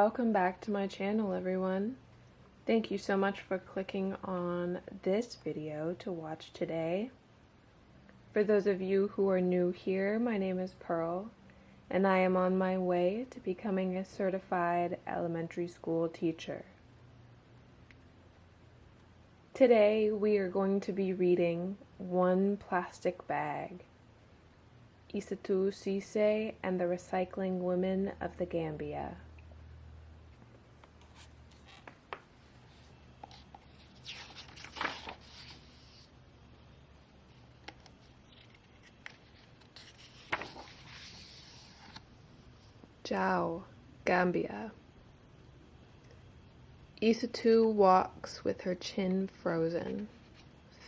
Welcome back to my channel, everyone. Thank you so much for clicking on this video to watch today. For those of you who are new here, my name is Pearl, and I am on my way to becoming a certified elementary school teacher. Today we are going to be reading One Plastic Bag, Isatou, Ceesay, and the Recycling Women of the Gambia. Gambia. Isatou walks with her chin frozen.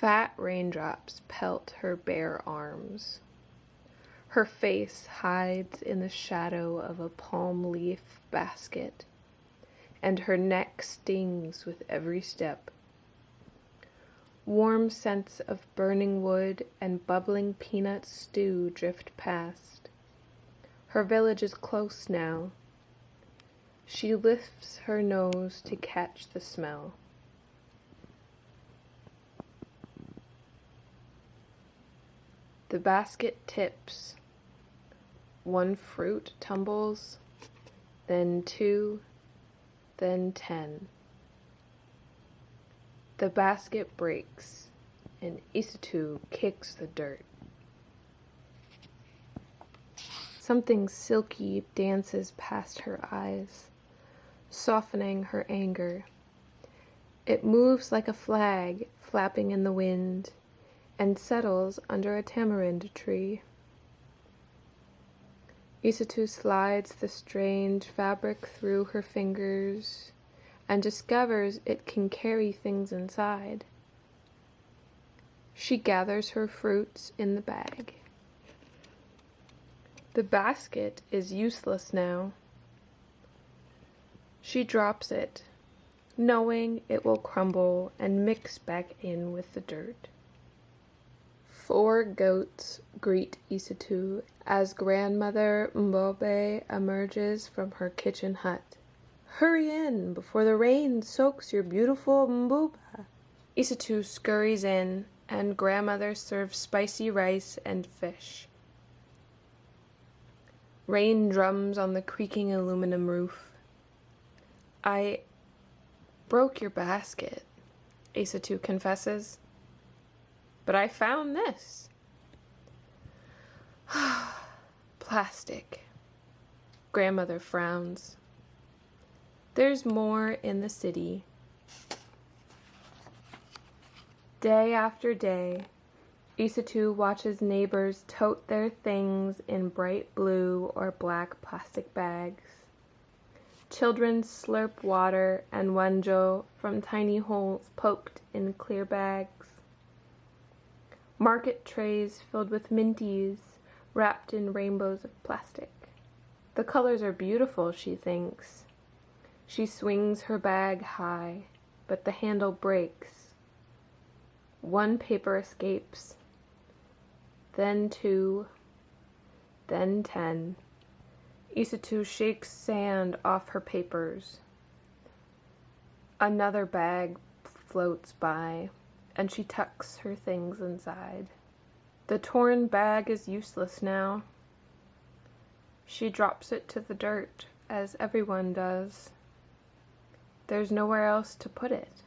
Fat raindrops pelt her bare arms. Her face hides in the shadow of a palm leaf basket, and her neck stings with every step. Warm scents of burning wood and bubbling peanut stew drift past. Her village is close now. She lifts her nose to catch the smell. The basket tips. One fruit tumbles, then two, then 10. The basket breaks, and Isatou kicks the dirt. Something silky dances past her eyes, softening her anger. It moves like a flag flapping in the wind and settles under a tamarind tree. Isatou slides the strange fabric through her fingers and discovers it can carry things inside. She gathers her fruits in the bag. The basket is useless now. She drops it, knowing it will crumble and mix back in with the dirt. 4 goats greet Isatou as grandmother Mbobe emerges from her kitchen hut. Hurry in before the rain soaks your beautiful Mbuba. Isatou scurries in, and grandmother serves spicy rice and fish. Rain drums on the creaking aluminum roof. I broke your basket, Isatou confesses. But I found this. Plastic. Grandmother frowns. There's more in the city. Day after day, Isatou watches neighbors tote their things in bright blue or black plastic bags. Children slurp water and wanjo from tiny holes poked in clear bags. Market trays filled with minties wrapped in rainbows of plastic. The colors are beautiful, she thinks. She swings her bag high, but the handle breaks. 1 paper escapes. Then 2, then 10. Isatou shakes sand off her papers. Another bag floats by, and she tucks her things inside. The torn bag is useless now. She drops it to the dirt, as everyone does. There's nowhere else to put it.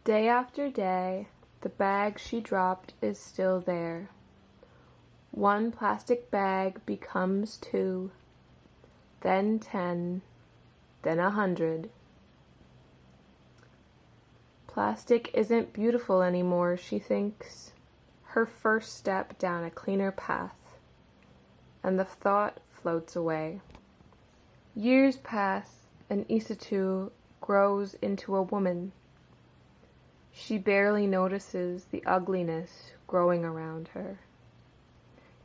Day after day, the bag she dropped is still there. 1 plastic bag becomes 2, then 10, then 100. Plastic isn't beautiful anymore, she thinks. Her first step down a cleaner path, and the thought floats away. Years pass, and Isatou grows into a woman. She barely notices the ugliness growing around her,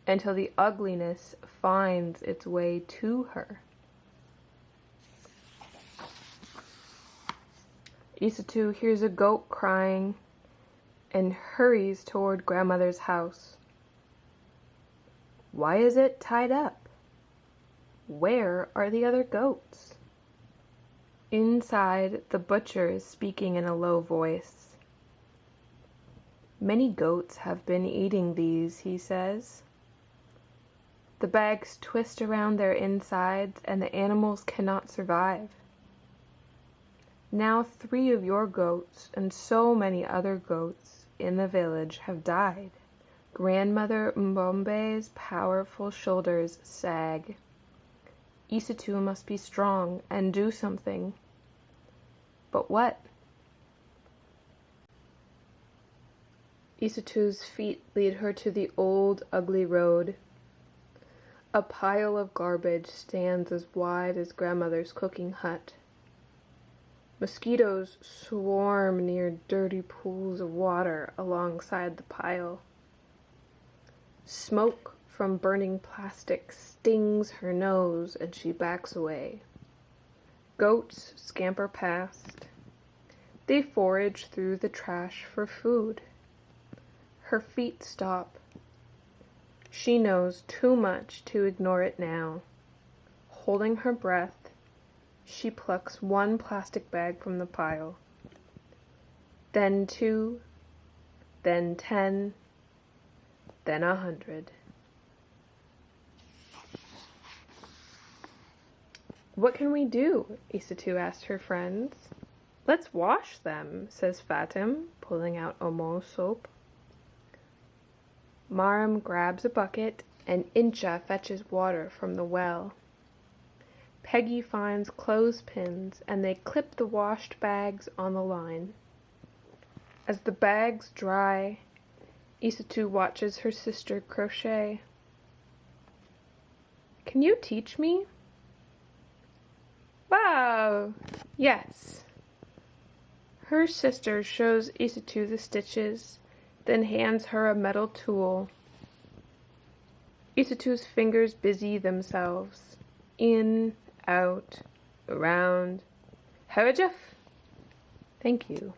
until the ugliness finds its way to her. Isatou hears a goat crying and hurries toward grandmother's house. Why is it tied up? Where are the other goats? Inside, the butcher is speaking in a low voice. Many goats have been eating these, he says. The bags twist around their insides and the animals cannot survive. Now 3 of your goats and so many other goats in the village have died. Grandmother Mbombe's powerful shoulders sag. Isatou must be strong and do something. But what? Isatou's feet lead her to the old, ugly road. A pile of garbage stands as wide as grandmother's cooking hut. Mosquitoes swarm near dirty pools of water alongside the pile. Smoke from burning plastic stings her nose and she backs away. Goats scamper past. They forage through the trash for food. Her feet stop. She knows too much to ignore it now. Holding her breath, she plucks 1 plastic bag from the pile. Then 2, then 10, then 100. What can we do? Isatou asked her friends. Let's wash them, says Fatim, pulling out Omo soap. Maram grabs a bucket and Incha fetches water from the well. Peggy finds clothespins and they clip the washed bags on the line. As the bags dry, Isatou watches her sister crochet. Can you teach me? Wow! Yes. Her sister shows Isatou the stitches, then hands her a metal tool. Isatou's fingers busy themselves. In, out, around. Harajaf. Thank you.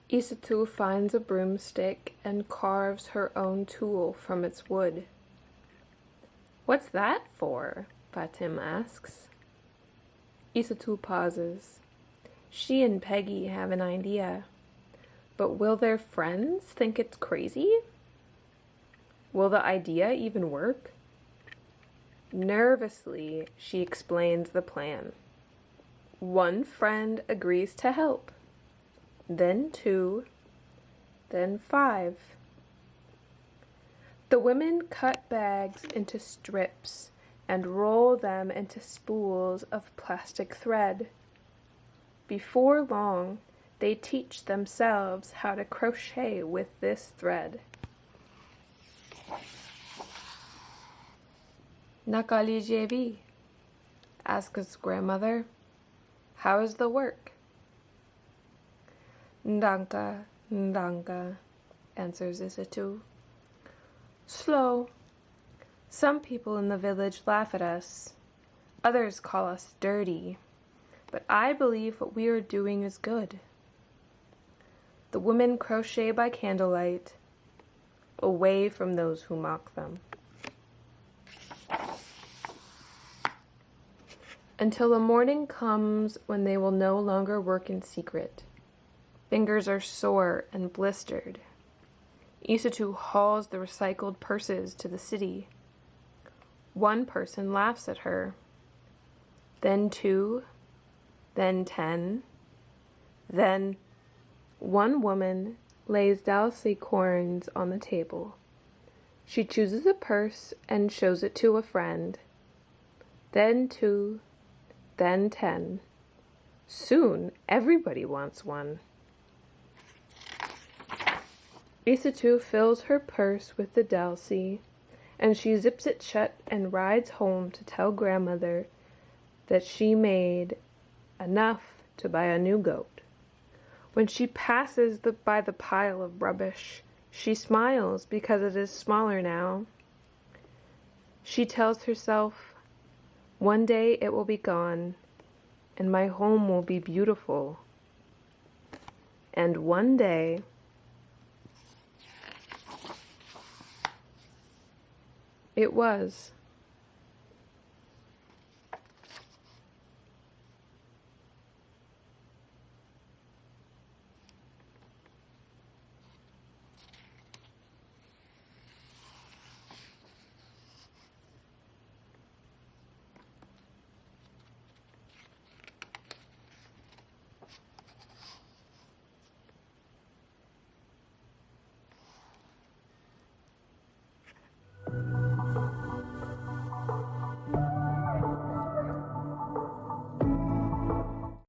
Isatou finds a broomstick and carves her own tool from its wood. What's that for? Fatim asks. Isatou pauses. She and Peggy have an idea. But will their friends think it's crazy? Will the idea even work? Nervously, she explains the plan. 1 friend agrees to help. Then 2, then 5. The women cut bags into strips and roll them into spools of plastic thread. Before long, they teach themselves how to crochet with this thread. Nakali jebi, asks grandmother. How is the work? Ndanka, ndanka, answers Isatou. Slow. Some people in the village laugh at us. Others call us dirty. But I believe what we are doing is good. The women crochet by candlelight, away from those who mock them. Until the morning comes when they will no longer work in secret. Fingers are sore and blistered. Isatou hauls the recycled purses to the city. 1 person laughs at her. Then 2, then 10. Then 1 woman lays Dalsy corns on the table. She chooses a purse and shows it to a friend. Then 2, then 10. Soon everybody wants one. Isatou fills her purse with the Dalsy, and she zips it shut and rides home to tell grandmother that she made enough to buy a new goat. When she passes by the pile of rubbish, she smiles because it is smaller now. She tells herself, one day it will be gone, and my home will be beautiful. And one day It was.